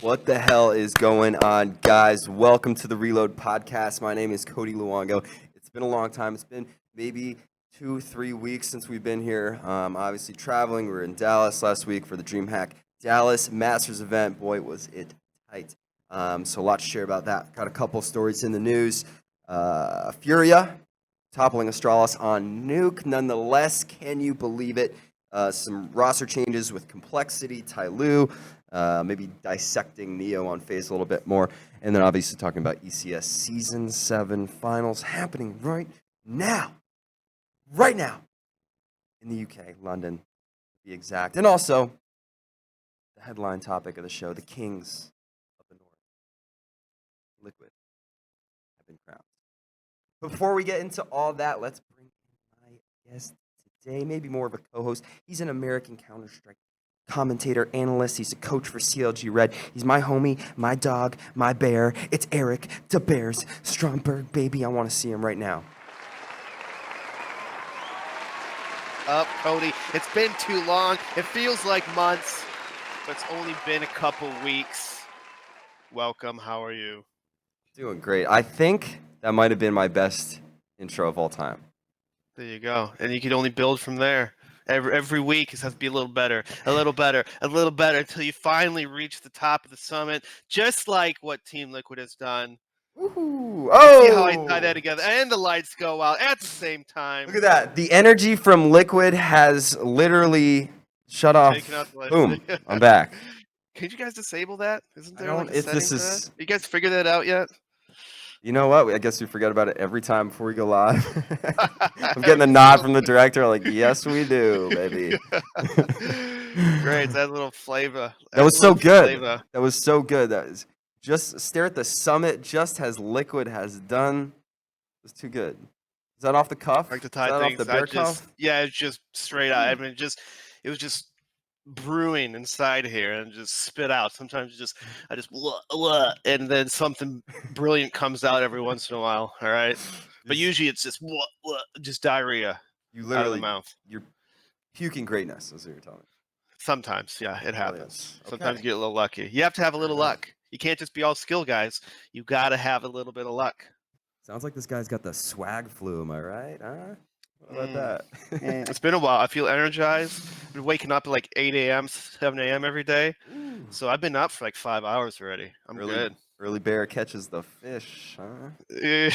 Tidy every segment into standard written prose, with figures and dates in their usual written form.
What the hell is going on, guys? Welcome to the Reload Podcast. My name is Cody Luongo. It's been a long time. It's been maybe 2-3 weeks since we've been here. Obviously traveling. We were in Dallas last week for the DreamHack Dallas Masters event. Boy, was it tight. So a lot to share about that. Got a couple stories in the news. Furia toppling Astralis on Nuke. Nonetheless, can you believe it? Some roster changes with Complexity, Tyloo, maybe dissecting Neo on FaZe a little bit more, and then obviously talking about ECS Season 7 finals happening right now in the UK, London, to be exact. And also, the headline topic of the show, the Kings of the North, Liquid, have been crowned. Before we get into all that, let's bring in my guest today, maybe more of a co-host. He's an American Counter-Strike commentator, analyst. He's a coach for CLG Red. He's my homie, my dog, my bear. It's Eric DaBears Stromberg, baby. I want to see him right now. Up, Cody. It's been too long. It feels like months, but it's only been a couple weeks. Welcome. How are you? Doing great. I think that might have been my best intro of all time. There you go. And you can only build from there. Every week it has to be a little better, a little better, a little better until you finally reach the top of the summit, just like what Team Liquid has done. Woohoo! See how I tie that together, and the lights go out at the same time. Look at that. The energy from Liquid has literally shut off. Boom. I'm back. Can you guys disable that? Isn't there like a if setting this for is. that? You guys figured that out yet? You know what? I guess we forget about it every time before we go live. I'm getting a nod from the director, like, yes, we do, baby. Great, that little flavor. That was so good. That was so good. That is just stare at the summit, just as Liquid has done. It was too good. Is that off the cuff? Like to Is tie that things. off the bear cuff? Yeah, it's just straight out. I mean, it was just brewing inside here and just spit out. Sometimes I just and then something brilliant comes out every once in a while. All right, but usually it's just diarrhea. You literally out of the mouth. You're puking greatness, is what you're telling me. Sometimes, yeah, it happens. Okay. Sometimes you get a little lucky. You have to have a little luck. You can't just be all skill, guys. You got to have a little bit of luck. Sounds like this guy's got the swag flu. Am I right? Huh? What about that? It's been a while. I feel energized. I've been waking up at like 8 a.m., 7 a.m. every day. Ooh. So I've been up for like 5 hours already. I'm good. Early bear catches the fish, huh? Yeah,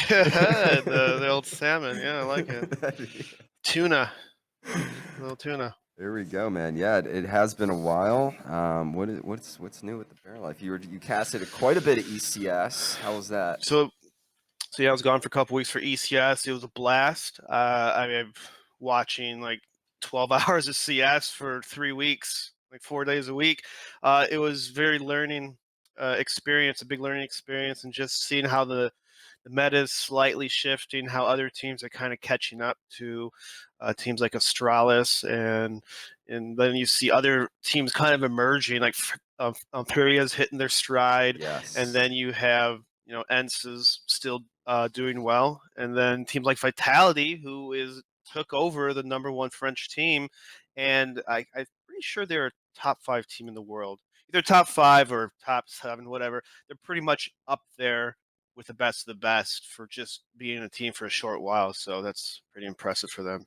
the old salmon. Yeah, I like it. Tuna. A little tuna. There we go, man. Yeah, it has been a while. What's new with the bear life? You casted quite a bit of ECS. How was that? So yeah, I was gone for a couple weeks for ECS. It was a blast. I mean, watching like 12 hours of CS for 3 weeks, like 4 days a week. It was very learning experience, a big learning experience, and just seeing how the meta is slightly shifting, how other teams are kind of catching up to teams like Astralis, and then you see other teams kind of emerging, like Furia's hitting their stride, yes. And then you have ENCE is still doing well, and then teams like Vitality, who took over the #1 French team, and I'm pretty sure they're a top 5 team in the world, either top 5 or top 7, whatever. They're pretty much up there with the best of the best for just being a team for a short while, so that's pretty impressive for them.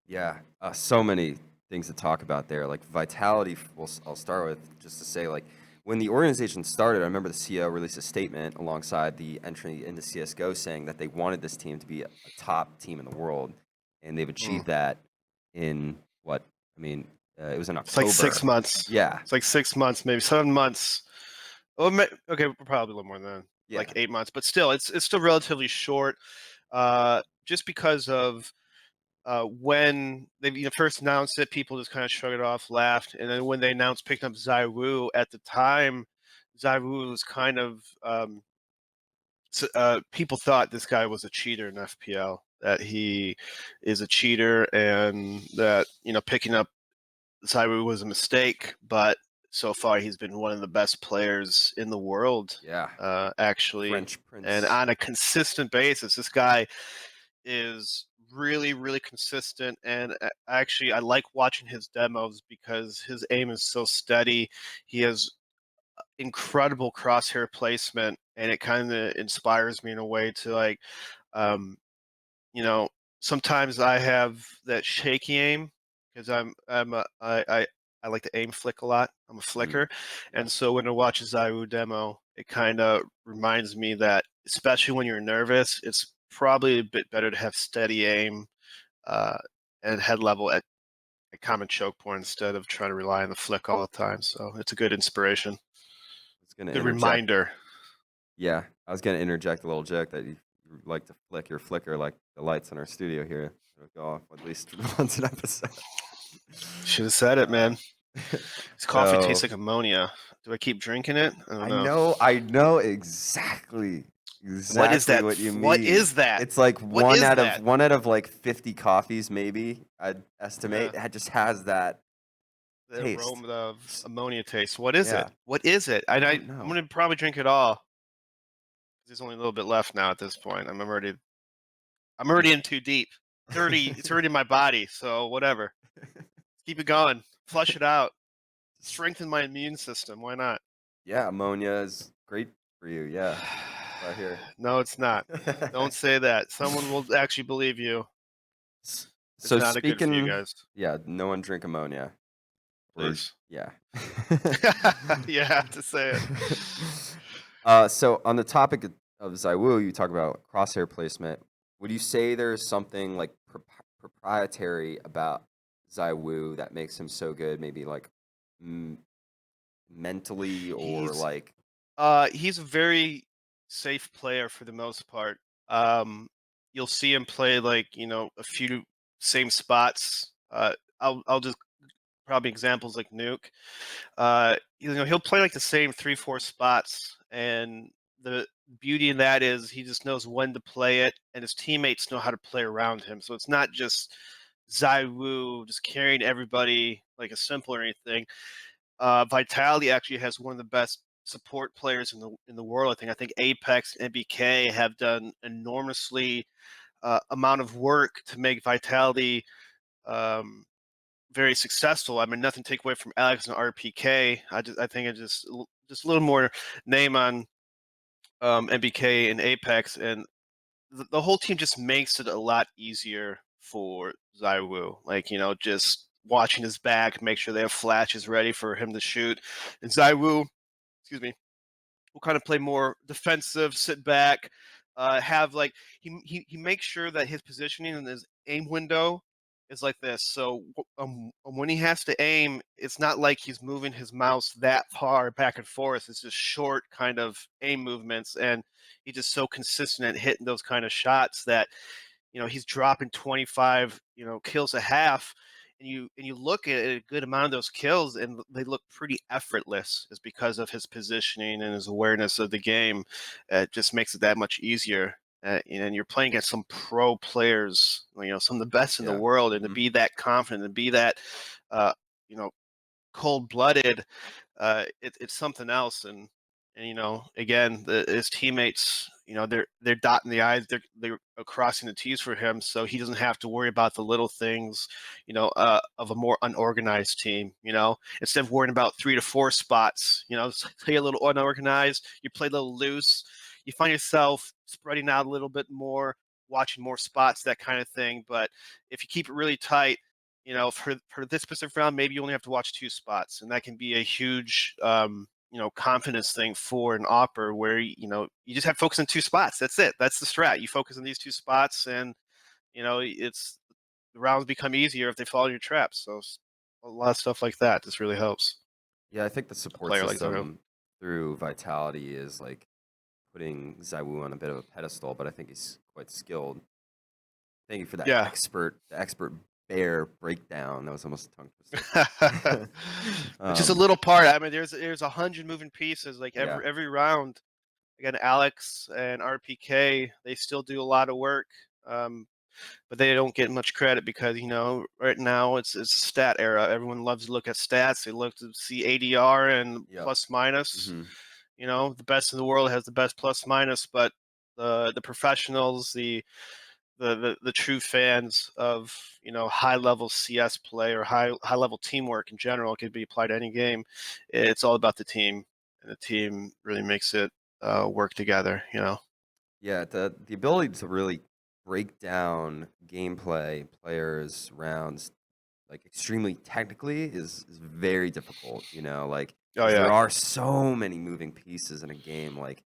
Yeah, so many things to talk about there. Like Vitality, I'll start with just to say, like, when the organization started, I remember the CEO released a statement alongside the entry into CSGO saying that they wanted this team to be a top team in the world, and they've achieved that in what? I mean, it was in October. It's like 6 months. Yeah. It's like 6 months, maybe 7 months. Oh, okay, probably a little more than that. Yeah. Like 8 months, but still, it's still relatively short. Just because of when they first announced it, people just kind of shrugged it off, laughed, and then when they announced picking up ZywOo, at the time, ZywOo was kind of people thought this guy was a cheater in FPL, that he is a cheater, and that picking up ZywOo was a mistake, but so far he's been one of the best players in the world. Yeah. Actually, French Prince. And on a consistent basis, this guy is really, really consistent, and actually I like watching his demos because his aim is so steady. He has incredible crosshair placement, and it kind of inspires me in a way to like, um, you know, sometimes I have that shaky aim because I like to aim flick a lot. I'm a Mm, flicker, yeah. and so when I watch a Zaiwu demo, it kind of reminds me that, especially when you're nervous, it's probably a bit better to have steady aim uh, and head level at a common choke point instead of trying to rely on the flick all the time. So it's a good inspiration, I was gonna good interject. reminder. Yeah, I was gonna interject a little joke that you like to flick your flicker like the lights in our studio here. It'll go off at least once an episode. Should have said it, Uh, man. This coffee tastes so like ammonia. Do I keep drinking it? I don't know. I know exactly, What is exactly that? what you What mean. is that? It's like What is that? one out of like 50 coffees, maybe I'd Yeah, estimate. It just has that the taste. aroma of S- ammonia taste. What is it? Yeah, What is it? I And don't I'm know. gonna probably drink it all. There's only a little bit left now at this point. I'm already in too deep. It's already in my body. So whatever. Keep it going. Flush it out. Strengthen my immune system. Why not? Yeah, ammonia is great for you. Yeah, right here. No, it's not. Don't say that. Someone will actually believe you. S- It's So not a good for you speaking, guys. yeah, no one drink ammonia. Or Please. yeah. You have to say it. So on the topic of Zaiwu, you talk about crosshair placement. Would you say there's something like proprietary about Zaiwu that makes him so good? Maybe like m mentally or He's like he's a very safe player for the most part. Um, you'll see him play like, a few same spots. I'll just probably examples like Nuke. He'll play like the same 3, 4 spots, and the beauty in that is he just knows when to play it, and his teammates know how to play around him. So it's not just Zaiwu just carrying everybody like a simple or anything. Vitality actually has one of the best support players in the world. I think Apex and BK have done enormously amount of work to make Vitality um, very successful. I mean, nothing to take away from Alex and RPK. I think it's just a little more name on MBK and Apex, and the whole team just makes it a lot easier for Zaiwu. Like, just watching his back, make sure they have flashes ready for him to shoot. And Zaiwu, excuse me, will kind of play more defensive, sit back, have like he makes sure that his positioning and his aim window is like this. So when he has to aim, it's not like he's moving his mouse that far back and forth. It's just short kind of aim movements, and he's just so consistent at hitting those kind of shots that he's dropping 25 kills a half, and you look at a good amount of those kills and they look pretty effortless, is because of his positioning and his awareness of the game. It just makes it that much easier, and you're playing against some pro players, some of the best in the yeah. world, and to Mhm. be that confident and be that uh, you know cold-blooded, it's something else. And again, his teammates, they're dotting the i's, they're crossing the t's for him, so he doesn't have to worry about the little things, of a more unorganized team. Instead of worrying about 3 to 4 spots, play a little unorganized, you play a little loose, you find yourself spreading out a little bit more, watching more spots, that kind of thing. But if you keep it really tight, for this specific round, maybe you only have to watch 2 spots, and that can be a huge, confidence thing for an opper, where you just have to focus on 2 spots. That's it. That's the strat. You focus on these 2 spots, and it's the rounds become easier if they follow your traps. So a lot of stuff like that just really helps Yeah, I think the a support player like Zoho. system through Vitality is like putting Zaiwu on a bit of a pedestal, but I think he's quite skilled. Thank you for that Yeah. the expert bear breakdown. That was almost a tongue twister. Just a um, little part. I mean, there's 100 moving pieces. Like yeah, every round. Again, Alex and RPK, they still do a lot of work, but they don't get much credit because right now it's a stat era. Everyone loves to look at stats. They look to see ADR and yep. plus minus. Hmm. The best in the world has the best plus minus, but the professionals, the true fans of high level CS play, or high level teamwork in general, it could be applied to any game. It's all about the team, and the team really makes it work together. Yeah, the ability to really break down gameplay, players, rounds, like extremely technically is very difficult. Like Oh 'cause there yeah, are so many moving pieces in a game. Like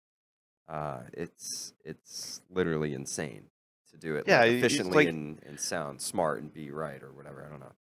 it's literally insane to do it yeah. like It's efficiently like and sound smart and be right or whatever. I don't know.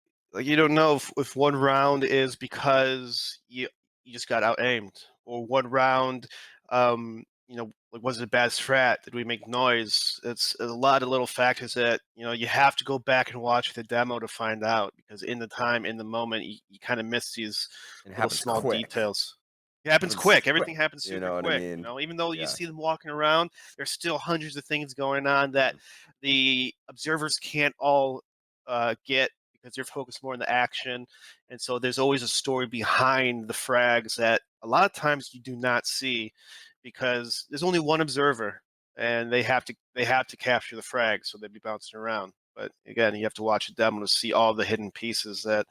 you don't know if one round is because you just got out aimed, or one round, like, was it a bad strat? Did we make noise? It's a lot of little factors that you have to go back and watch the demo to find out, because in the time, in the moment, you kind of miss these And it little happens small quick. details. It happens Happens quick. quick. Everything happens You super know what I quick. mean? Even though you Yeah. see them walking around, there's still hundreds of things going on that Mhm. the observers can't all get, because they're focused more on the action. And so there's always a story behind the frags that a lot of times you do not see, because there's only one observer, and they have to capture the frag, so they'd be bouncing around. But again, you have to watch a demo to see all the hidden pieces that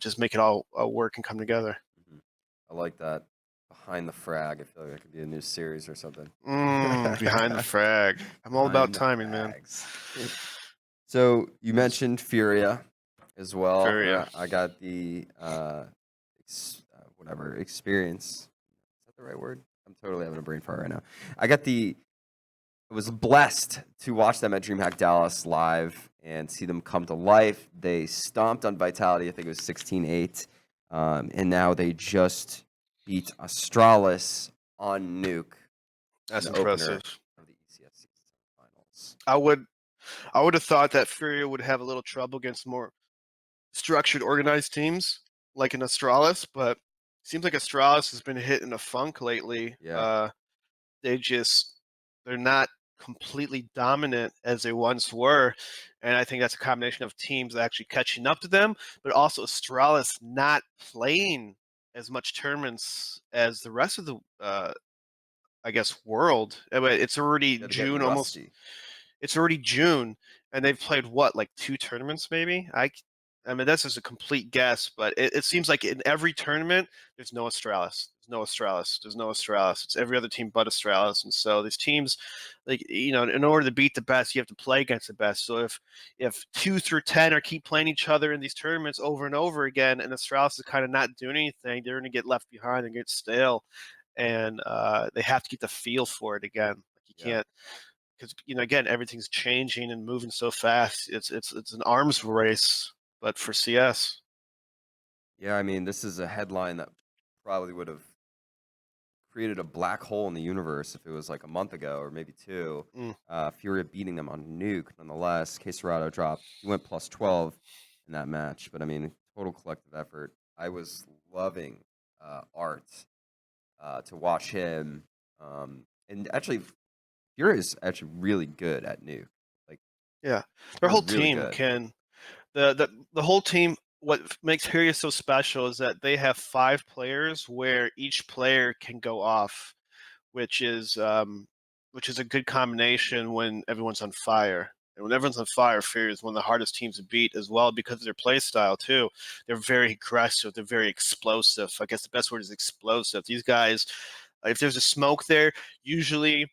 just make it all work and come together. Mhm. I like that. Behind the frag. I feel like that could be a new series or something. Behind the frag. I'm all about Behind the timing, man. frags. So you mentioned Furia as well. Furia. I got the whatever experience. Is that the right word? I'm totally having a brain fart right now. I got the. I was blessed to watch them at DreamHack Dallas live and see them come to life. They stomped on Vitality. I think it was 16-8. And now they just beat Astralis on Nuke in That's the opener impressive. of the ECS season finals. I would have thought that Furia would have a little trouble against more structured, organized teams like an Astralis, but seems like Astralis has been hit in a funk lately. Yeah, They just they're not completely dominant as they once were, and I think that's a combination of teams actually catching up to them, but also Astralis not playing as much tournaments as the rest of the I guess world. It's already yeah, they're June, getting almost. rusty. It's already June, and they've played what, like 2 tournaments maybe? I mean, that's just a complete guess, but it seems like in every tournament, there's no Astralis. There's no Astralis. There's no Astralis. It's every other team but Astralis. And so these teams, like, in order to beat the best, you have to play against the best. So if 2 through 10 are keep playing each other in these tournaments over and over again, and Astralis is kind of not doing anything, they're going to get left behind and get stale. And they have to get the feel for it again. Like, you Yeah. can't, because again, everything's changing and moving so fast. It's an arms race, but for CS. Yeah, I mean, this is a headline that probably would have created a black hole in the universe if it was like a month ago or maybe two. Mm. Furia beating them on Nuke, nonetheless. Caserado dropped. He went plus 12 in that match. But I mean, total collective effort. I was loving Art to watch him. And actually, Furia is actually really good at Nuke. Like, Yeah, their they're whole really team good. can. The whole team. What makes Hyria so special is that they have 5 players where each player can go off, which is a good combination when everyone's on fire. And when everyone's on fire, Fury is one of the hardest teams to beat as well, because of their play style too. They're very aggressive. They're very explosive. I guess the best word is explosive. These guys, if there's a smoke there, usually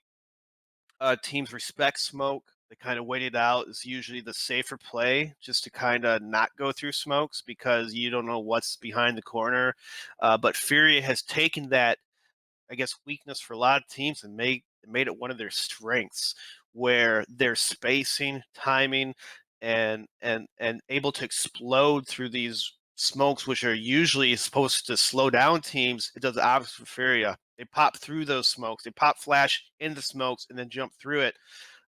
teams respect smoke. They kind of wait it out. It's usually the safer play, just to kind of not go through smokes, because you don't know what's behind the corner. But Fury has taken that, I guess, weakness for a lot of teams and made it one of their strengths, where they're spacing, timing, and able to explode through these smokes, which are usually supposed to slow down teams. It does the opposite for Furia. They pop through those smokes. They pop flash into smokes and then jump through it.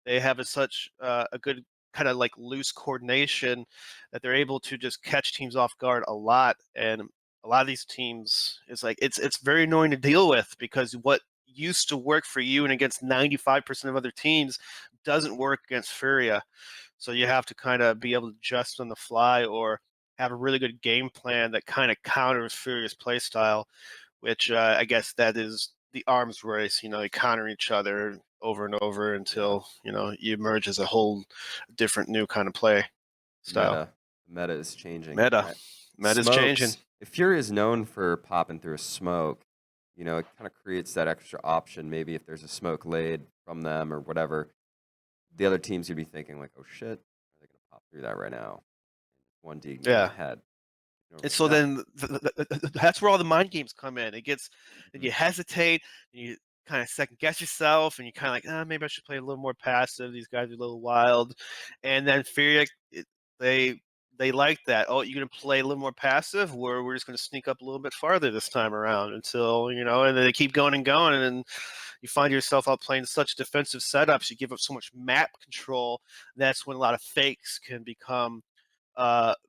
They have such a good kind of like loose coordination that they're able to just catch teams off guard a lot. And a lot of these teams, it's very annoying to deal with, because what used to work for you and against 95% of other teams doesn't work against Furia. So you have to kind of be able to adjust on the fly, or have a really good game plan that kind of counters Furia's play style, which I guess that is the arms race. You counter each other over and over Yeah. until you emerge as a whole different new kind of play The style. meta is changing. Meta, meta's changing. Smokes. If Fury is known for popping through a smoke, it kind of creates that extra option. Maybe if there's a smoke laid from them or whatever, the other team's gonna be thinking like, "Oh shit, are they gonna pop through that right now?" One D can get Yeah. ahead. You don't And really so know. then that's where all the mind games come in. It gets, and Mhm. you hesitate, and you kind of second guess yourself, and you kind of like, maybe I should play a little more passive. These guys are a little wild, and then fear, they they like that. Oh, you're gonna play a little more passive, where we're just gonna sneak up a little bit farther this time around until and then they keep going and going, and then you find yourself out playing such defensive setups. You give up so much map control. That's when a lot of fakes can become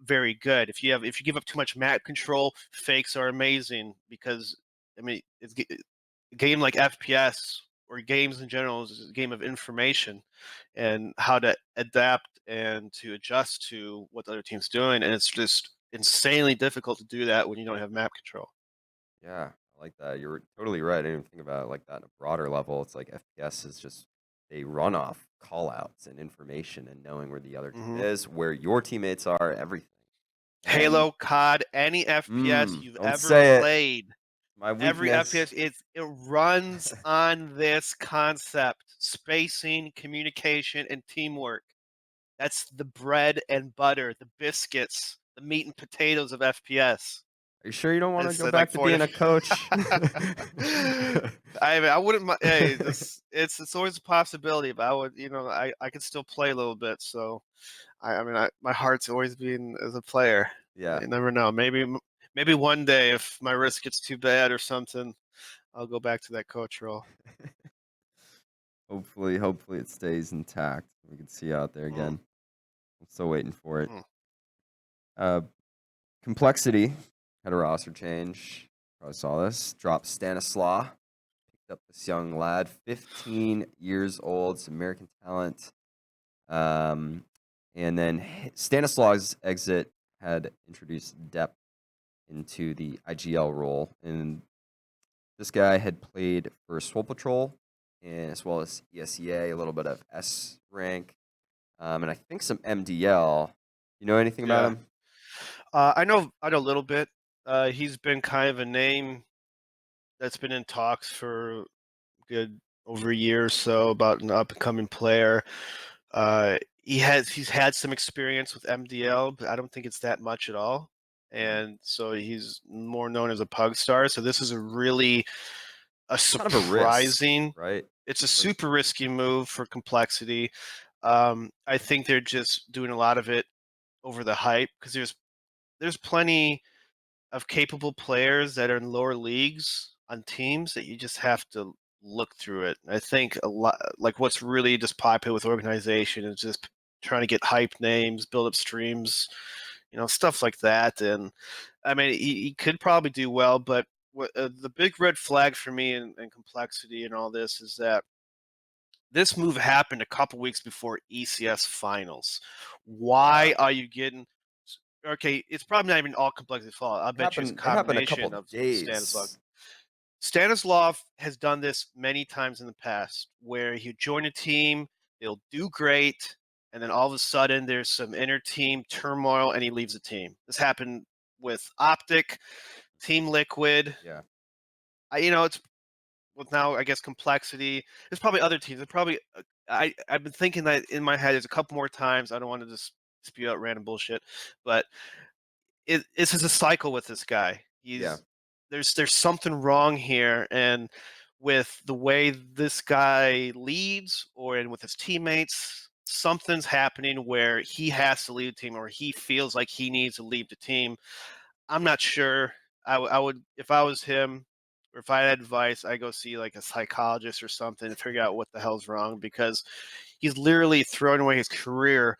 very good. If you give up too much map control, fakes are amazing because I mean a game like FPS or games in general is a game of information and how to adapt and to adjust to what the other team's doing, and it's just insanely difficult to do that when you don't have map control. Yeah, I like that. You're totally right. I didn't even think about it like that on a broader level. It's like FPS is just they run off call outs and information and knowing where the other team hmm is, where your teammates are, everything. And Halo, COD, any FPS you've don't ever say it. played, My every weakness. FPS, it runs on this concept: spacing, communication, and teamwork. That's the bread and butter, the biscuits, the meat and potatoes of FPS. Are you sure you don't want to It's go like back to four being a different. coach? I mean, I wouldn't. Hey, this it's always a possibility, but I would, I could still play a little bit. So my heart's always been as a player. Yeah. You never know. Maybe one day, if my wrist gets too bad or something, I'll go back to that coach role. Hopefully it stays intact. We can see you out there Mm, again. I'm still waiting for it. mm. Uh, Complexity had a roster change. Probably saw this. Dropped Stanislaw. Picked up this young lad, 15 years old, some American talent. Um, and then Stanislaw's exit had introduced depth into the IGL role. And this guy had played for Swole Patrol and as well as ESEA, a little bit of S rank, and I think some MDL. You know anything about Yeah. him? I know a little bit. He's been kind of a name that's been in talks for good over a year or so about an up and coming player. He's had some experience with MDL, but I don't think it's that much at all. Mhm. And so he's more known as a pug star. So this is a Kind of a risk, surprising. right? It's a For super risky move for complexity. I think they're just doing a lot of it over the hype because there's plenty of capable players that are in lower leagues on teams that you just have to look through it. I think a lot like what's really just popular with organization is just trying to get hype names, build up streams, stuff like that. And I mean, he could probably do well, but the big red flag for me and complexity and all this is that this move happened a couple weeks before ECS finals. yeah, Why are you getting? Okay, it's probably not even all Complexity's fault. I bet you it's a it happened a couple combination of Stanislav. days. Stanislav has done this many times in the past, where he'll join a team, they'll do great, and then all of a sudden there's some inner team turmoil, and he leaves the team. This happened with Optic, Team Liquid. Yeah, It's with now I guess Complexity. There's probably other teams. There's probably I've been thinking that in my head. There's a couple more times. I don't want to just spew out random bullshit, but this is a cycle with this guy. yeah. There's something wrong here, and with the way this guy leads, or with his teammates, something's happening where he has to leave the team, or he feels like he needs to leave the team. I'm not sure. I would, if I was him, or if I had advice, I go see like a psychologist or something to figure out what the hell's wrong, because he's literally throwing away his career.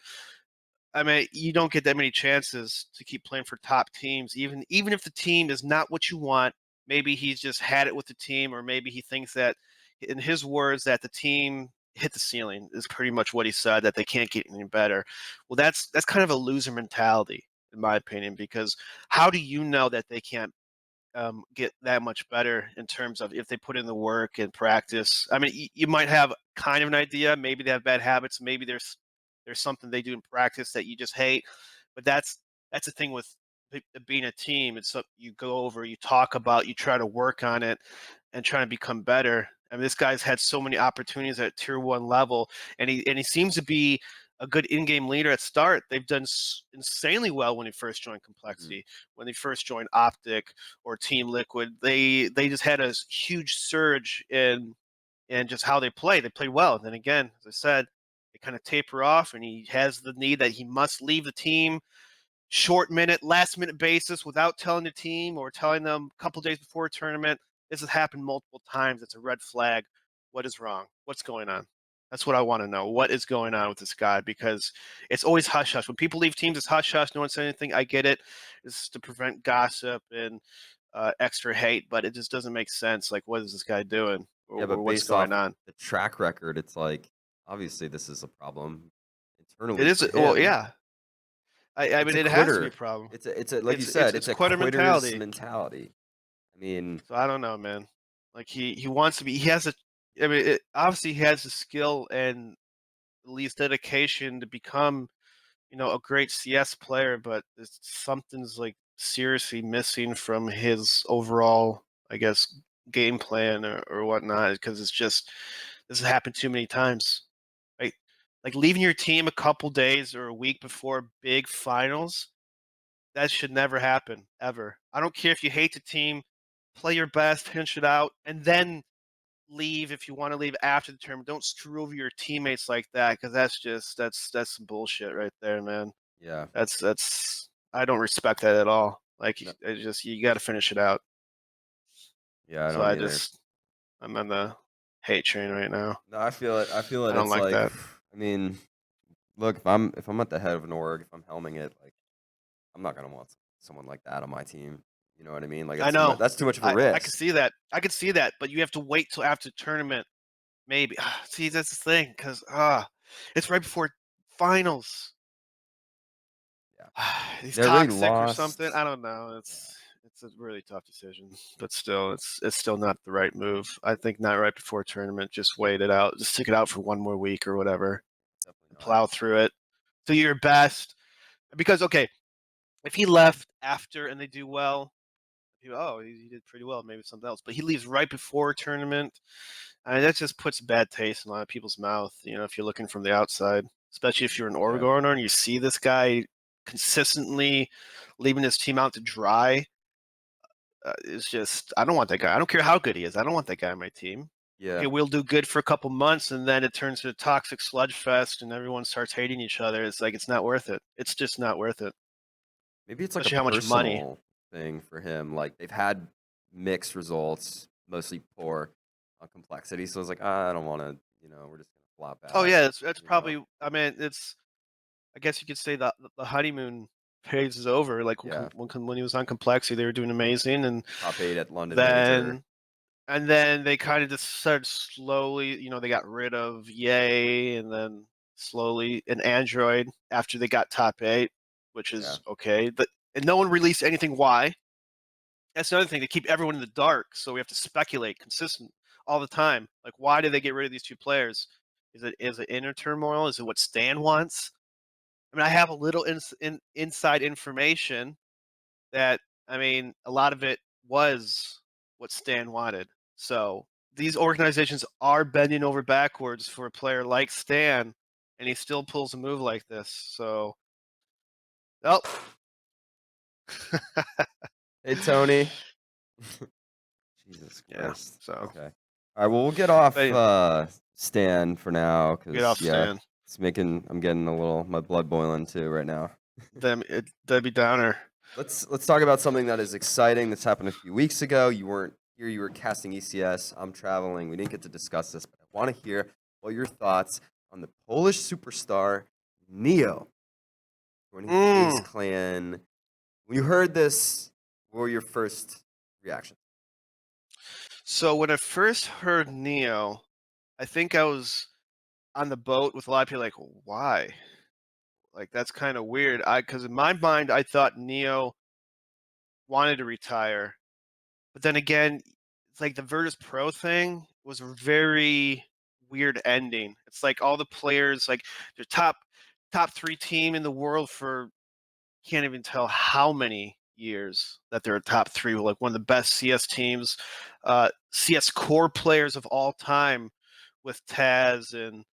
I mean, you don't get that many chances to keep playing for top teams, even if the team is not what you want. Maybe he's just had it with the team, or maybe he thinks that, in his words, that the team hit the ceiling is pretty much what he said, that they can't get any better. Well, that's kind of a loser mentality, in my opinion, because how do you know that they can't get that much better in terms of if they put in the work and practice? I mean, you might have kind of an idea. Maybe they have bad habits. Maybe there's something they do in practice that you just hate. But that's the thing with being a team. It's something you go over, you talk about, you try to work on it, and try to become better. I mean, this guy's had so many opportunities at tier 1 level, and he seems to be a good in-game leader at start. They've done insanely well when he first joined Mhm. Complexity, when they first joined Optic or Team Liquid. They just had a huge surge in just how they play. They play well. And then again, as I said, they kind of taper off, and he has the need that he must leave the team short minute, last minute basis without telling the team or telling them a couple days before a tournament. This has happened multiple times. It's a red flag. What is wrong? What's going on? That's what I want to know. What is going on with this guy? Because it's always hush hush. When people leave teams, it's hush hush. No one says anything. I get it. It's to prevent gossip and extra hate, but it just doesn't make sense. Like, what is this guy doing, Yeah, or but what's based going off on? the track record, it's like obviously this is a problem It internally is. for Well, him. yeah. I It's mean, a it has to be a quitter. problem. It's a like you It's said, it's it's a quitter quitter's mentality. mentality. I mean, So I don't know, man. Like he wants to be. He has a. I mean, obviously he has the skill and at least dedication to become, a great CS player. But something's like seriously missing from his overall, I guess, game plan or whatnot. Because it's just this has happened too many times, right? Like leaving your team a couple days or a week before big finals. That should never happen ever. I don't care if you hate the team, play your best, pinch it out, and then leave if you want to leave after the tournament. Don't screw over your teammates like that because that's some bullshit right there, man. yeah. That's I don't respect that at all. Like No, I just you got to finish it out. yeah, I So don't either. I'm on the hate train right now. No, I feel it. I feel I it. don't It's like like, that. I mean, look, if I'm at the head of an org, if I'm helming it, like I'm not gonna want someone like that on my team. You know what I mean? Like I know. that's too much of a I could risk. see that. I could see that, but you have to wait till after the tournament. Maybe. See, that's the thing, because it's right before finals. Yeah, He's they already toxic or something. lost. I don't know. Yeah, It's a really tough decision, but still, it's still not the right move. I think not right before tournament. Just wait it out. Just stick it out for one more week or whatever, definitely and not. plow through it. Do your best. Because okay, if he left after and they do well, he did pretty well. Maybe something else. But he leaves right before a tournament. I mean, that just puts a bad taste in a lot of people's mouth. If you're looking from the outside, especially if you're an org Yeah, owner and you see this guy consistently leaving his team out to dry. It's just I don't want that guy. I don't care how good he is. I don't want that guy on my team. yeah. Okay, we'll do good for a couple months, and then it turns into a toxic sludge fest, and everyone starts hating each other. It's like it's not worth it. It's just not worth it, Maybe it's like a especially how much money. personal thing for him. Like they've had mixed results, mostly poor on complexity. So it's like, I don't want to. We're just gonna flop Oh out. yeah, that's You know? probably. I mean, it's. I guess you could say that the honeymoon phase is over. Like Yeah. when he was on Complexity, they were doing amazing, and Top 8 at London Major. then and then they kind of just started slowly. They got rid of Yay, and then slowly an Android after they got top 8, which Yeah. is okay. But and no one released anything why. That's another thing to keep everyone in the dark. So we have to speculate consistent all the time. Like, why did they get rid of these two players? Is it inner turmoil? Is it what Stan wants? I mean, I have a little inside information that I mean, a lot of it was what Stan wanted. So these organizations are bending over backwards for a player like Stan, and he still pulls a move like this. So, oh, Hey, Tony. Jesus yeah. Christ. So, Okay. All right. Well, we'll get off but Stan for now get because off yeah, Stan. I'm getting a little my blood boiling too right now. Debbie Downer. Let's talk about something that is exciting that's happened a few weeks ago. You weren't here. You were casting ECS. I'm traveling. We didn't get to discuss this, but I want to hear what your thoughts on the Polish superstar Neo joining FaZe Mm. Clan. When you heard this, what were your first reactions? So when I first heard Neo, I think I was on the boat with a lot of people like, why? Like that's kind of weird. Because in my mind, I thought Neo wanted to retire, but then again, it's like the Virtus Pro thing was a very weird ending. It's like all the players, like the top 3 team in the world for can't even tell how many years that they're a top 3, like one of the best CS teams, CS core players of all time with Taz and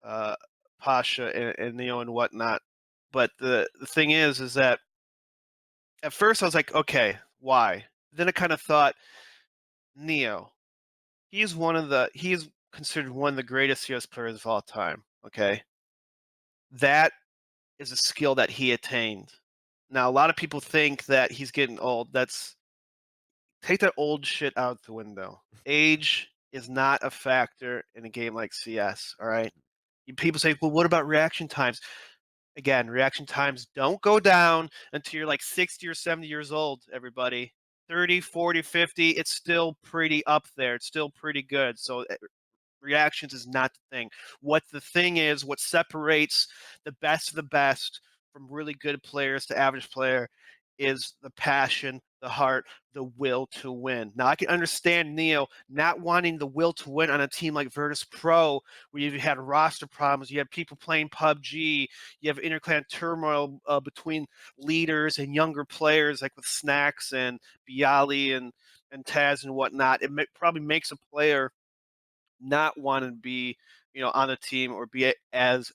uh, Pasha and Neo and whatnot. But the thing is that at first I was like, okay, why? Then I kind of thought, Neo, he's considered one of the greatest CS players of all time. Okay, that is a skill that he attained. Now, a lot of people think that he's getting old. Take that old shit out the window. Age is not a factor in a game like CS. All right. People say, well, what about reaction times? Again, reaction times don't go down until you're like 60 or 70 years old, everybody. 30, 40, 50, it's still pretty up there. It's still pretty good. So reactions is not the thing. What the thing is, what separates the best of the best from really good players to average player is the passion, the heart, the will to win. Now, I can understand Neo not wanting the will to win on a team like Virtus Pro, where you've had roster problems, you have people playing PUBG, you have interclan turmoil between leaders and younger players, like with Snacks and Bialy and Taz and whatnot. Probably makes a player not want to be, on the team or be as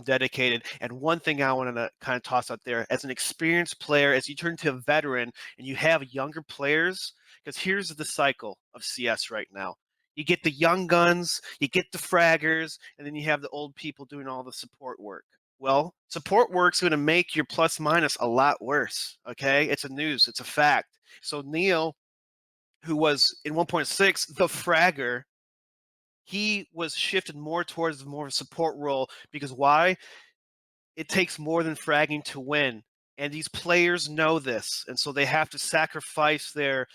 dedicated. And one thing I wanted to kind of toss out there, as an experienced player, as you turn to a veteran and you have younger players, because here's the cycle of CS right now. You get the young guns, you get the fraggers, and then you have the old people doing all the support work. Well, support work's going to make your plus minus a lot worse. Okay, it's a fact. So Neil, who was in 1.6 the fragger, he was shifted more towards more of a support role because why? It takes more than fragging to win. And these players know this. And so they have to sacrifice their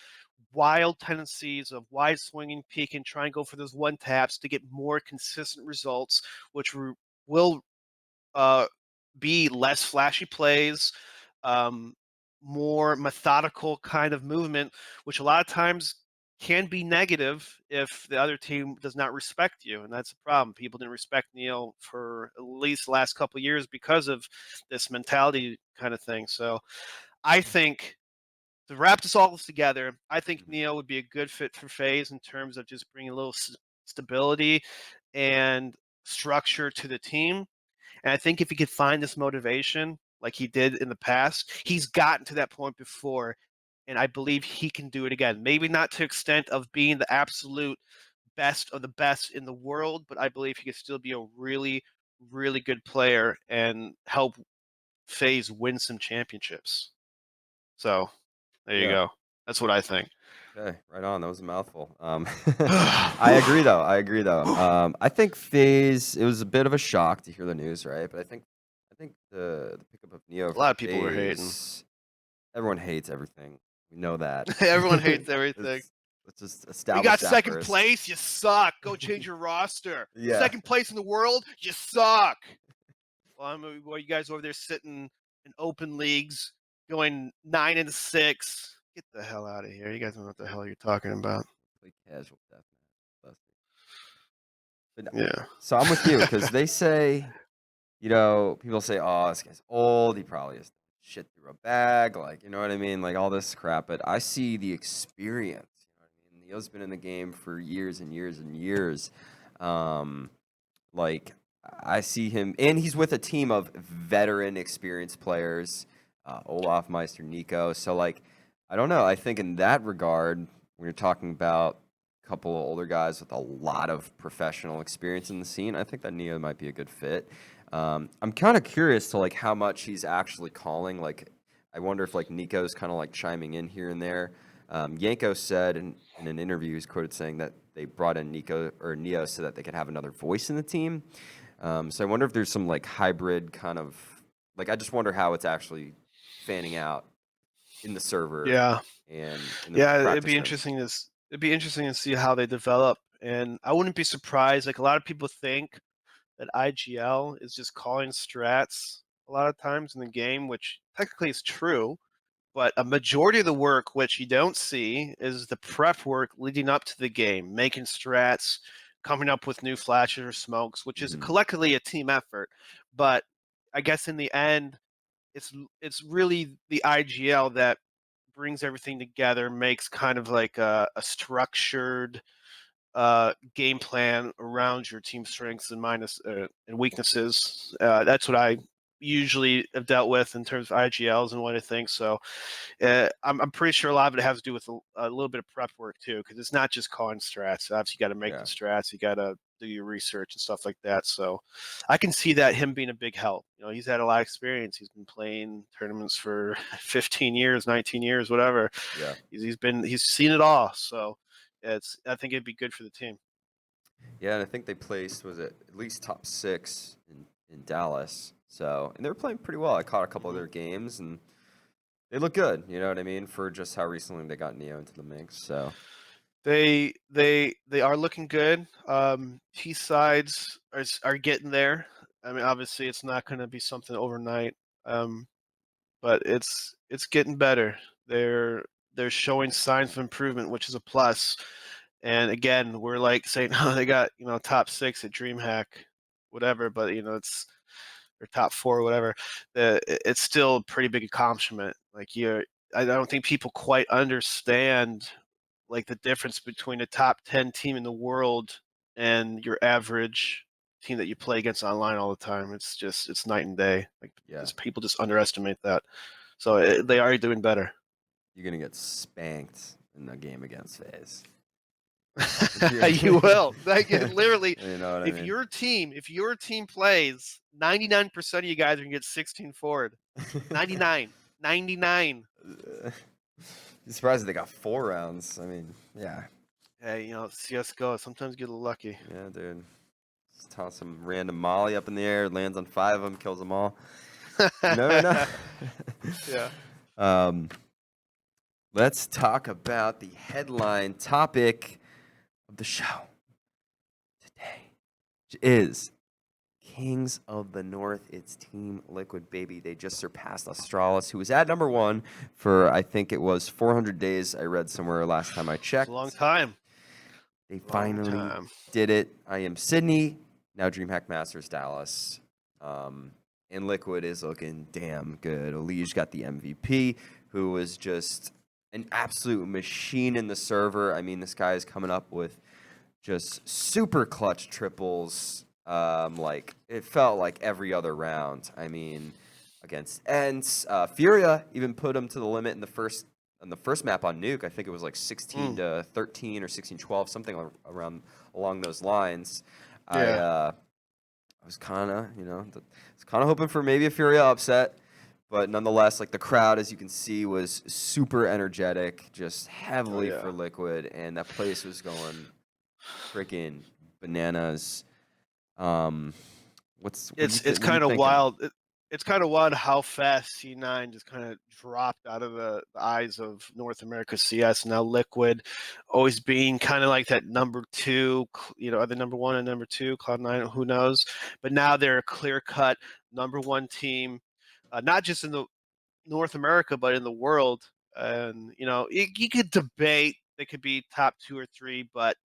wild tendencies of wide swinging, peak, and try and go for those one taps to get more consistent results, which will be less flashy plays, um, more methodical kind of movement, which a lot of times can be negative if the other team does not respect you, and that's a problem. People didn't respect Neil for at least the last couple of years because of this mentality kind of thing. So I think to wrap this all together, I think Neil would be a good fit for FaZe in terms of just bringing a little stability and structure to the team. And I think if he could find this motivation like he did in the past, he's gotten to that point before. And I believe he can do it again. Maybe not to the extent of being the absolute best of the best in the world, but I believe he could still be a really, really good player and help FaZe win some championships. So there you Yeah. go. That's what I think. Okay, right on. That was a mouthful. I agree, though. I think FaZe. It was a bit of a shock to hear the news, right? But I think the pickup of Neo A lot from of people were hating. FaZe. Everyone hates everything. We know that. Everyone hates everything. Let's just We establish got that second first. place. You suck. Go change your roster. Yeah. Second place in the world. You suck. Well, you guys over there sitting in open leagues, going 9-6. Get the hell out of here. You guys don't know what the hell you're talking about. Play casual deathmatch. But no. Yeah. So I'm with you because they say, people say, "Oh, this guy's old. He probably has shit through a bag." Like, you know what I mean? Like all this crap. But I see the experience. You know what I mean? Neo's been in the game for years and years and years. Like I see him, and he's with a team of veteran, experienced players, Olaf, Meister, Nico. So like, I don't know. I think in that regard, when you're talking about a couple of older guys with a lot of professional experience in the scene, I think that Neo might be a good fit. I'm kind of curious to like how much he's actually calling. Like, I wonder if like Nico's kind of like chiming in here and there. Yanko said in an interview, he's quoted saying that they brought in Nico or Neo so that they could have another voice in the team. So I wonder if there's some like hybrid kind of like I just wonder how it's actually fanning out in the server Yeah. and in the Yeah. practice rooms. It'd be interesting to see how they develop. And I wouldn't be surprised. Like a lot of people think that IGL is just calling strats a lot of times in the game, which technically is true. But a majority of the work, which you don't see, is the prep work leading up to the game, making strats, coming up with new flashes or smokes, which is Mhm. collectively a team effort. But I guess in the end, it's really the IGL that brings everything together, makes kind of like a structured game plan around your team strengths and and weaknesses. That's what I usually have dealt with in terms of IGLs and what I think. So I'm pretty sure a lot of it has to do with a little bit of prep work too, because it's not just calling strats. Obviously, you got to make the Yeah. strats, you got to do your research and stuff like that. So I can see that him being a big help. He's had a lot of experience. He's been playing tournaments for 15 years, 19 years, whatever. Yeah. He's seen it all. So I think it'd be good for the team. Yeah, and I think they placed, was it at least top 6 in Dallas. So, and they were playing pretty well. I caught a couple of their games, and they look good. You know what I mean? For just how recently they got Neo into the mix. So, They are looking good. T sides are getting there. I mean, obviously, it's not going to be something overnight, but it's getting better. They're showing signs of improvement, which is a plus. And again, we're like saying, oh, they got top 6 at DreamHack, whatever, but it's or top 4, whatever. It's still a pretty big accomplishment. I don't think people quite understand like the difference between a top 10 team in the world and your average team that you play against online all the time. It's night and day. Like yeah, just people just underestimate that. So they are doing better. you're going to get spanked in the game against FaZe. You will. Like literally, You know what I mean? if your team plays, 99% of you guys are gonna get 16 forward. 99. 99. You're surprised they got 4 rounds. I mean, yeah. Hey, CS:GO. Sometimes you get lucky. Yeah, dude. Just toss some random molly up in the air, lands on 5 of them, kills them all. You never know. Yeah. Um, let's talk about the headline topic of the show today, which is Kings of the North. It's Team Liquid, baby. They just surpassed Astralis, who was at number 1 for, I think it was 400 days. I read somewhere last time I checked. It's a long time. They finally time. did it. I am Sydney, now DreamHack Masters Dallas. And Liquid is looking damn good. Elige got the MVP, who was just an absolute machine in the server. I mean, this guy is coming up with just super clutch triples. Like it felt like every other round. I mean, against Ents, Furia even put him to the limit in the first map on Nuke. I think it was like 16 to 13 or 16-12, something around along those lines. Yeah. I was kind of, hoping for maybe a Furia upset, but nonetheless, like the crowd, as you can see, was super energetic, just heavily for Liquid, and that place was going freaking bananas. It's kind of wild. It's kind of wild how fast C9 just kind of dropped out of the eyes of North America CS. Now Liquid always being kind of like that number 2, are they number 1 and number 2? Cloud9, who knows? But now they're a clear-cut number 1 team, not just in the North America, but in the world. And, you could debate they could be top 2 or 3, but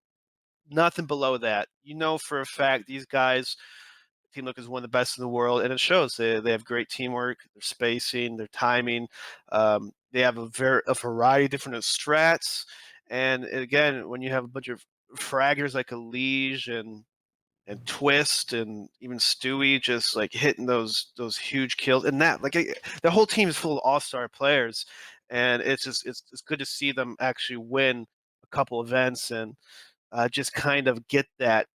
nothing below that. For a fact these guys, Team Liquid is one of the best in the world, and it shows. They have great teamwork, their spacing, their timing. They have a variety of different strats, and again, when you have a bunch of fraggers like Elige and Twist and even Stewie just like hitting those huge kills, and that like the whole team is full of all-star players, and it's good to see them actually win a couple events and just kind of get that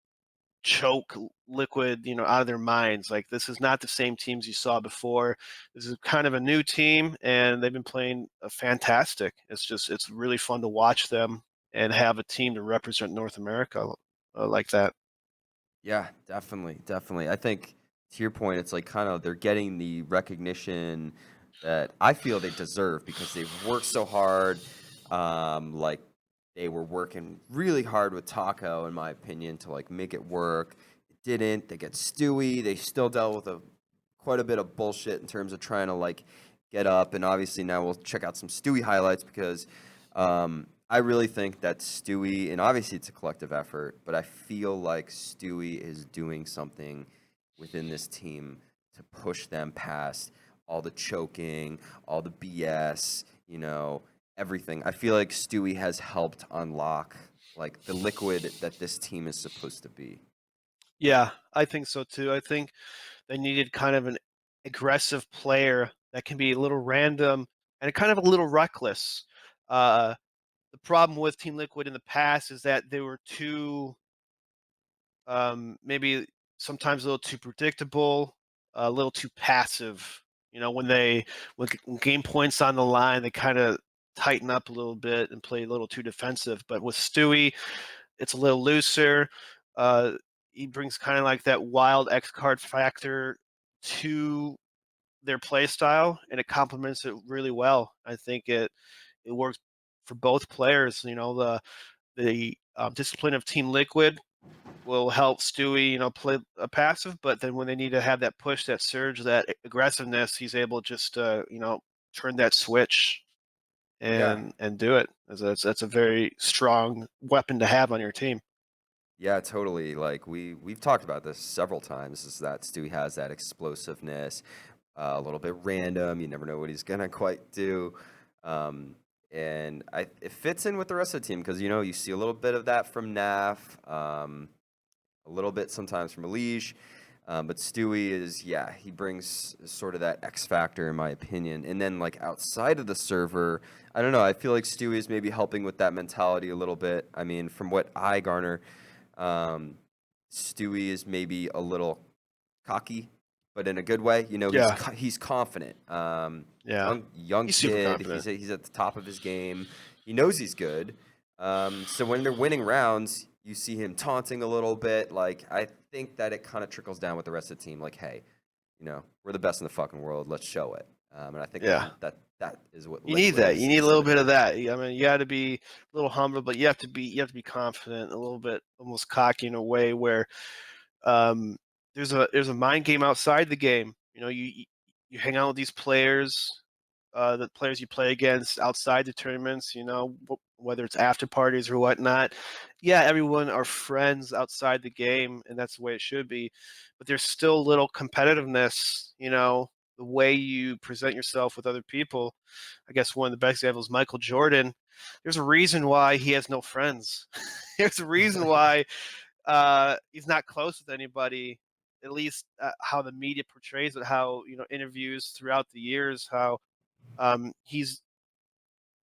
choke Liquid out of their minds. Like this is not the same teams you saw before. This is kind of a new team, and they've been playing fantastic. It's really fun to watch them and have a team to represent North America like that. Yeah, definitely. I think to your point, it's like kind of they're getting the recognition that I feel they deserve because they've worked so hard. Like they were working really hard with Taco, in my opinion, to like make it work. It didn't. They get Stewie. They still dealt with quite a bit of bullshit in terms of trying to like get up. And obviously now we'll check out some Stewie highlights because I really think that Stewie, and obviously it's a collective effort, but I feel like Stewie is doing something within this team to push them past all the choking, all the BS, everything. I feel like Stewie has helped unlock like the liquid that this team is supposed to be. Yeah, I think so too. I think they needed kind of an aggressive player that can be a little random and kind of a little reckless. Uh, the problem with Team Liquid in the past is that they were too maybe sometimes a little too predictable, a little too passive. When game points on the line, they kind of tighten up a little bit and play a little too defensive. But with Stewie, it's a little looser. Uh, he brings kind of like that wild X card factor to their play style, and it complements it really well. I think it works for both players. The discipline of Team Liquid will help Stewie, play a passive, but then when they need to have that push, that surge, that aggressiveness, he's able just to, turn that switch Yeah. and do it. That's a very strong weapon to have on your team. Yeah, totally. Like we've talked about this several times, is that Stewie has that explosiveness, a little bit random. You never know what he's gonna quite do, and it fits in with the rest of the team because you see a little bit of that from Naf, a little bit sometimes from Elish, but Stewie he brings sort of that X factor in my opinion. And then like outside of the server, I don't know. I feel like Stewie is maybe helping with that mentality a little bit. I mean, from what I garner. Stewie is maybe a little cocky, but in a good way. Yeah, He's confident. yeah, Young he's super kid. confident. He's at the top of his game. He knows he's good. So when they're winning rounds, you see him taunting a little bit. Like I think that it kind of trickles down with the rest of the team. Like, hey, we're the best in the fucking world. Let's show it. And I think Yeah. that is what You need Liquid that. You need a is little gonna bit be. of that. I mean, you got to be a little humble, but you have to be confident, a little bit almost cocky in a way where um, there's a mind game outside the game. You hang out with these players, the players you play against outside the tournaments. Whether it's after parties or whatnot. Yeah, everyone are friends outside the game, and that's the way it should be. But there's still a little competitiveness. The way you present yourself with other people. I guess one of the best examples is Michael Jordan. There's a reason why he has no friends. There's a reason why he's not close with anybody. At least how the media portrays it, how interviews throughout the years, how he's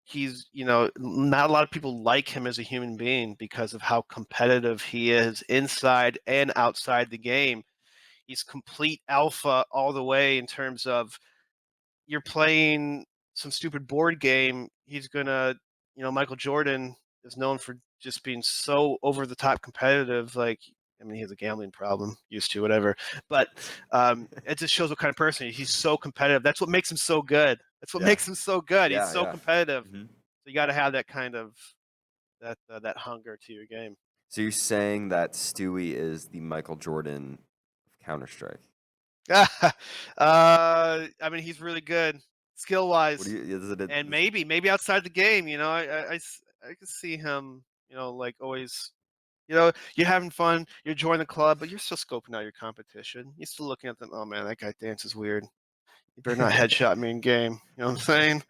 not a lot of people like him as a human being because of how competitive he is inside and outside the game. He's complete alpha all the way in terms of you're playing some stupid board game, he's gonna, Michael Jordan is known for just being so over the top competitive. Like, I mean, he has a gambling problem, used to, whatever. But it just shows what kind of person he's so competitive. That's what makes him so good. That's what Yeah, makes him so good. He's yeah, so yeah. competitive. hmm So you got to have that kind of that hunger to your game. So you're saying that Stewie is the Michael Jordan of Counter Strike? I mean, he's really good skill What do wise. you? Is it? And maybe outside the game, I could see him, like always, you're having fun, you're joining the club, but you're still scoping out your competition. You're still looking at them. Oh man, that guy dances weird. You better not headshot me in game. You know what I'm saying?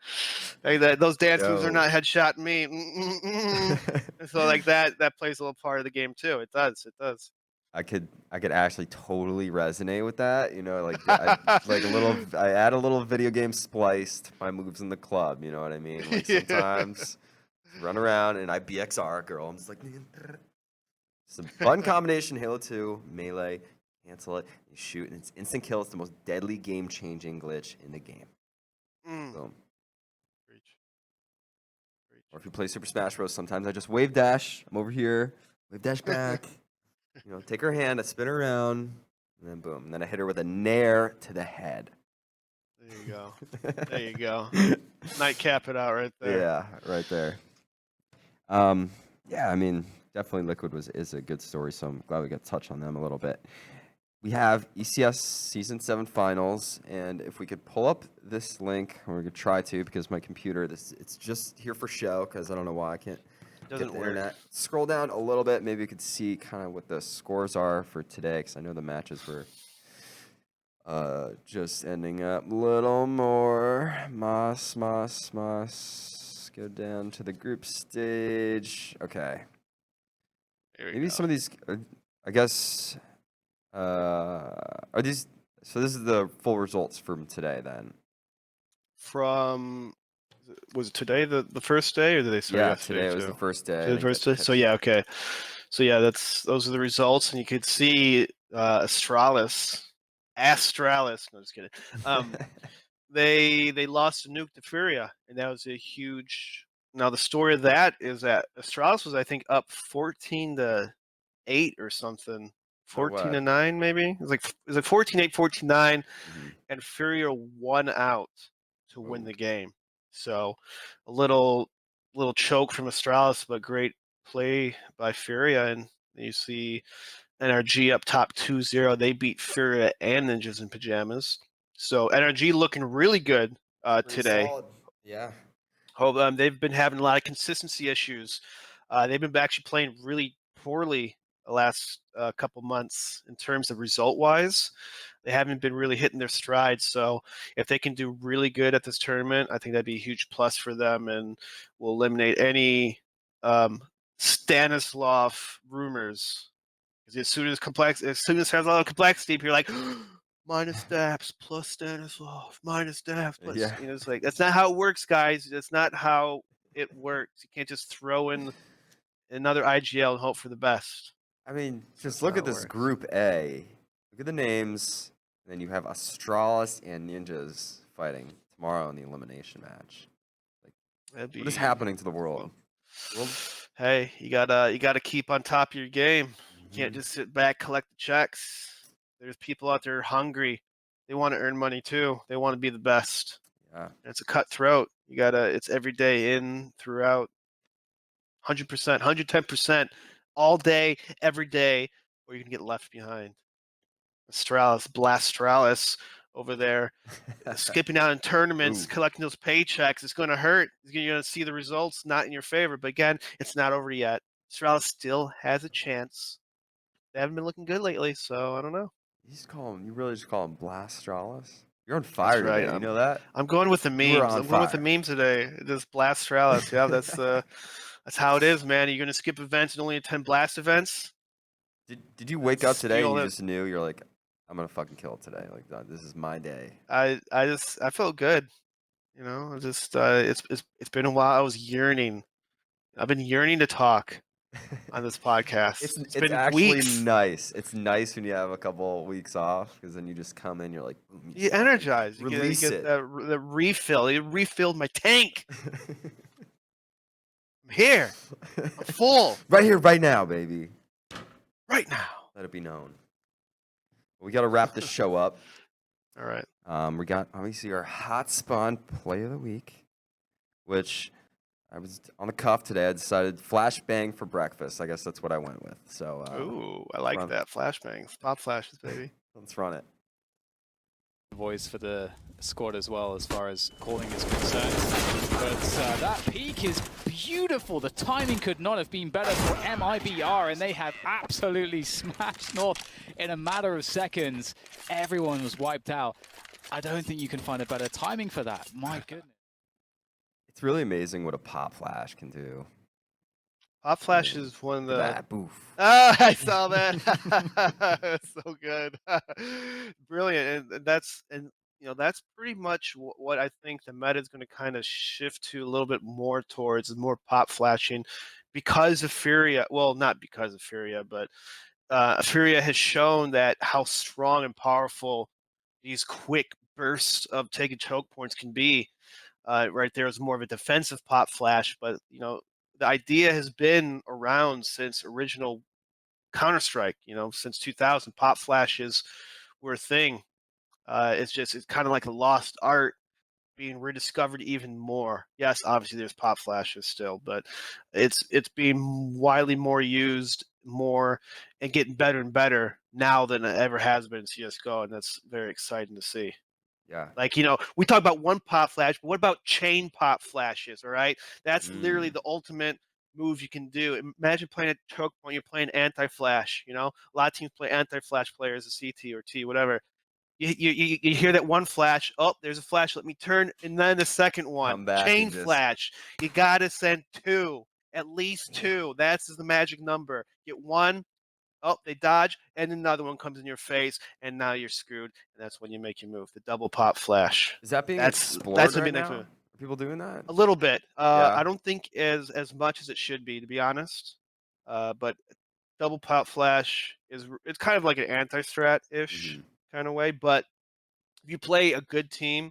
Hey, those dance moves are Yo. not headshotting me. And so like that plays a little part of the game too. It does. It does. I could actually totally resonate with that. I add a little video game splice to my moves in the club. You know what I mean? Like Yeah. sometimes run around and I BXR girl. I'm just like some fun combination. Halo 2 melee, cancel it, you shoot, and it's instant kill. It's the most deadly game changing glitch in the game. Mm. Boom. Preach. Or if you play Super Smash Bros, sometimes I just wave dash. I'm over here, wave dash back. Take her hand, I spin her around, and then boom. And then I hit her with a nair to the head. There you go. There you go. Nightcap it out right there. Yeah, right there. Yeah, I mean, definitely Liquid is a good story, so I'm glad we got to touch on them a little bit. We have ECS Season 7 Finals, and if we could pull up this link, or we could try to, because my computer, it's just here for show, because I don't know why I can't Doesn't get the work. internet. Scroll down a little bit, maybe we could see kind of what the scores are for today, because I know the matches were Just ending up a little more. Moss. Go down to the group stage. Okay. There we Maybe go. some of these, I guess, are these, so this is the full results from today then? Was it today the first day, or did they start Yeah, yesterday today was the too? first day. I The didn't first get to day. So catch. yeah, okay. So yeah, those are the results, and you could see Astralis. No, just kidding. Um, they lost to Nuke to Furia, and that was a huge. Now the story of that is that Astralis was, I think, up 14-8 or something, No 14-9 maybe. It was like 14-8, 14-9, Mm-hmm. and Furia won out to win Oh, the game. So a little choke from Astralis, but great play by Furia, and you see NRG up top 2-0. They beat Furia and Ninjas in Pajamas. So NRG looking really good pretty today. solid. Yeah. They've been having a lot of consistency issues. They've been actually playing really poorly the last couple months in terms of result-wise. They haven't been really hitting their stride. So if they can do really good at this tournament, I think that'd be a huge plus for them, and will eliminate any Stanislav rumors. Because as soon as there's a lot of complexity, you're like, minus Daps plus Stanislav, minus Daps plus. Yeah. It's like that's not how it works, guys. That's not how it works. You can't just throw in another IGL and hope for the best. I mean, just That's look not how at it this works. group A. Look at the names. And then you have Astralis and Ninjas fighting tomorrow in the elimination match. Like, That'd what is be happening to the world? well. World? Hey, you gotta keep on top of your game. You can't Hmm. just sit back, collect the checks. There's people out there hungry. They want to earn money too. They want to be the best. Yeah. And it's a cutthroat. It's every day in, throughout, 100%, 110%, all day, every day, or you can get left behind. Blastralis over there, skipping out in tournaments, Ooh. collecting those paychecks. It's going to hurt. You're going to see the results not in your favor. But again, it's not over yet. Astralis still has a chance. They haven't been looking good lately, so I don't know. You really just call him Blastralis? You're on That's fire right. today. You know that? I'm going with the You are memes. on I'm going with the fire. memes today. Just Blastralis. Yeah, that's how it is, man. You're gonna skip events and only attend blast events. Did you wake up That's today you and all you that. just knew you're like, I'm gonna fucking kill it today. Like this is my day. I felt good. It's been a while. I was yearning. I've been yearning to talk on this It's podcast. It's it's been actually weeks. nice. It's nice when you have a couple weeks off because then you just come in, you're like, boom, you You just fucking energize. You release get it. the refill. You refilled my tank. I'm here. I'm full Right here, right now, baby. right now. Let it be known. We got to wrap this show up. All right. We got obviously our Hotspawn Play of the Week, which I was on the cuff today. I decided Flashbang for breakfast. I guess that's what I went with. So Ooh, I let's like run. that. Flashbangs, pop flashes, baby. Let's run it. Voice for the squad as well, as far as calling is concerned. But that peak is beautiful. The timing could not have been better for MIBR, and they have absolutely smashed North in a matter of seconds. Everyone was wiped out. I don't think you can find a better timing for that. My goodness. It's really amazing what a pop flash can do. Pop flash is one of Look at the. that, boof. Oh, I saw that. It's so good, brilliant, and that's pretty much what I think the meta is going to kind of shift to a little bit more towards, is more pop flashing, because of Furia. Well, not because of Furia, but Furia has shown that how strong and powerful these quick bursts of taking choke points can be. Right there is more of a defensive pop flash, but the idea has been around since original Counter-Strike. Since 2000, pop flashes were a thing. It's kind of like a lost art being rediscovered even more. Yes, obviously there's pop flashes still, but it's being widely more used, more, and getting better and better now than it ever has been in CS:GO, and that's very exciting to see. Yeah. Like, we talk about one pop flash, but what about chain pop flashes? All right. That's literally Mm. the ultimate move you can do. Imagine playing a choke point, you're playing anti flash. A lot of teams play anti flash players, a CT or T, whatever. You hear that one flash. Oh, there's a flash. Let me turn, and then the second one. Come back Chain and just- flash. You gotta send 2, at least 2. That's the magic number. Get 1. Oh, they dodge, and another one comes in your face, and now you're screwed. And that's when you make your move. The double pop flash. Is that being That's explored gonna right be next now? move. Are people doing that? A little bit. Yeah. I don't think as much as it should be, to be honest. But double pop flash it's kind of like an anti-strat ish kind of way. But if you play a good team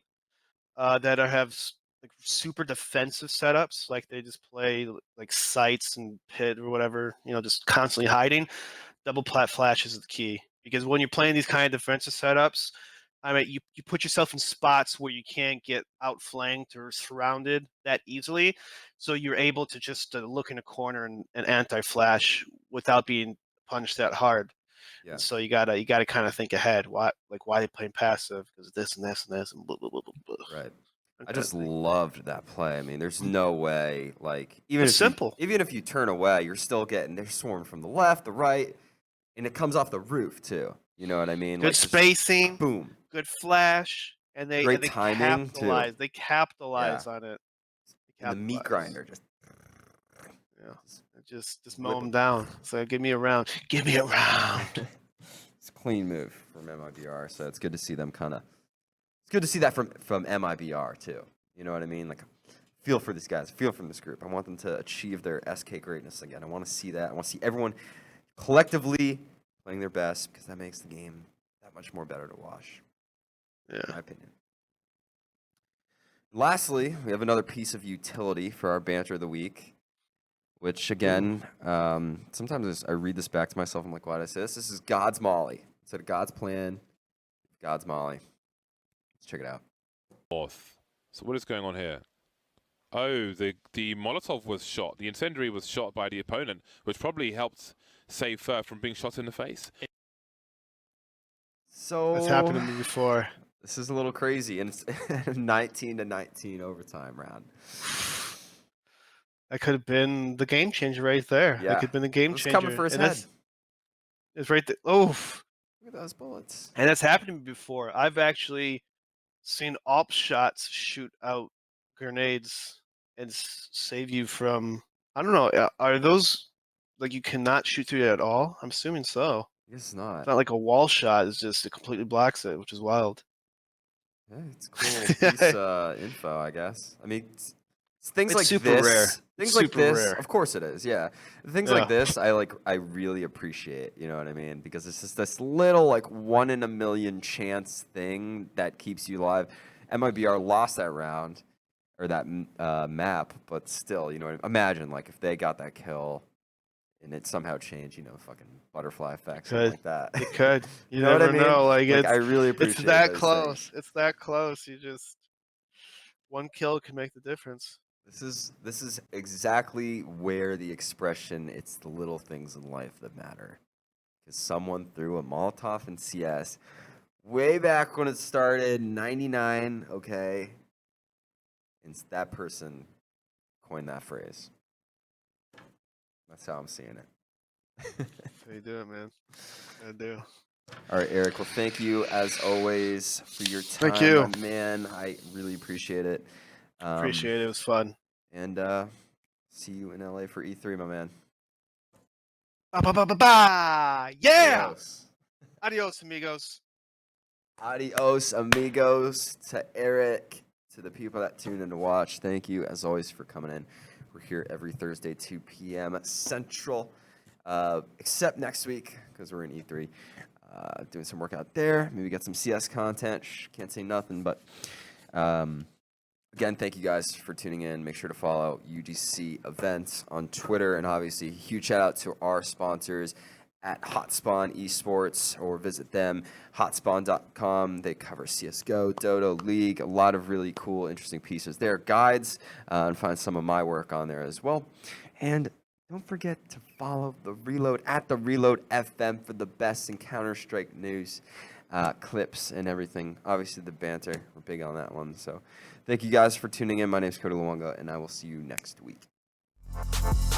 that have like super defensive setups, like they just play like sites and pit or whatever, just constantly hiding, double plat flash is the key. Because when you're playing these kind of defensive setups, I mean, you put yourself in spots where you can't get outflanked or surrounded that easily, so you're able to just look in a corner and anti-flash without being punished that hard. Yeah. And so you gotta kind of think ahead. Why they playing passive? Because this and this and this and blah blah blah blah blah. Right. Like I that just thing. loved that play. I mean, there's no way, like, even It's if simple. even if you turn away, you're still getting they're swarming from the left, the right, and it comes off the roof too. You know what I mean? Good Like, just spacing, boom. good flash, and they Great timing, too. capitalize. They capitalize on it. They And the meat capitalize. grinder just Yeah. Just whip mow them 'em. down. So give me a round. Give me a round. it's a clean move from MIBR. So it's good to see them it's good to see that from MIBR too. You know what I mean? Like, feel for these guys, feel from this group. I want them to achieve their SK greatness again. I want to see that. I want to see everyone collectively playing their best, because that makes the game that much more better to watch, in Yeah. my opinion. Lastly, we have another piece of utility for our banter of the week, which again, sometimes I read this back to myself. I'm like, why did I say this? This is God's Molly. Instead of God's plan, God's Molly. Let's check it out. North. So what is going on here? Oh, the Molotov was shot. The incendiary was shot by the opponent, which probably helped save Fur from being shot in the face. So That's happened to me before. This is a little crazy, and it's 19-19 overtime round. That could have been the game changer right there. Yeah. That could have been the game It's changer. coming for his And head. it's right there. Oh, Look at those bullets. and that's happened to me before. I've actually seen op shots shoot out grenades and save you from. I don't know. Are those like you cannot shoot through it at all? I'm assuming so. I guess not. It's not like a wall shot. It's just it completely blocks it, which is wild. Yeah, it's cool piece info, I guess. I mean, it's things It's like super this. rare. Things It's like super this. rare. Of course it is. Yeah, things Yeah. like this, I really appreciate. You know what I mean? Because it's just this little like 1 in a million chance thing that keeps you alive. MIBR lost that round or that map, but still, you know, imagine like if they got that kill and it somehow changed, you know, fucking butterfly effect, something like that. It could. You know what I never mean? know. Like I really appreciate it's that those close. things. It's that close. You just one kill can make the difference. This is exactly where the expression "it's the little things in life that matter," because someone threw a Molotov in CS way back when it started, 99. Okay, and that person coined that phrase. That's how I'm seeing it. That's how you do it, man. I do. All right, Eric. Well, thank you as always for your time, Thank you. my man. I really appreciate it. Appreciate it. It was fun. And see you in LA for E3, my man. Ba ba ba ba ba. Yeah. Adios. Adios, amigos. Adios, amigos. To Eric, to the people that tune in to watch, thank you as always for coming in. We're here every Thursday, 2 p.m. Central, except next week because we're in E3. Doing some work out there. Maybe get some CS content. Can't say nothing, but again, thank you guys for tuning in. Make sure to follow UGC Events on Twitter, and obviously, huge shout out to our sponsors at Hotspawn Esports, or visit them, hotspawn.com. They cover CSGO, Dota, League, a lot of really cool, interesting pieces there, guides, and find some of my work on there as well. And don't forget to follow The Reload at The Reload FM for the best in Counter-Strike news, clips, and everything. Obviously, the banter, we're big on that one. So thank you guys for tuning in. My name is Cody Luongo, and I will see you next week.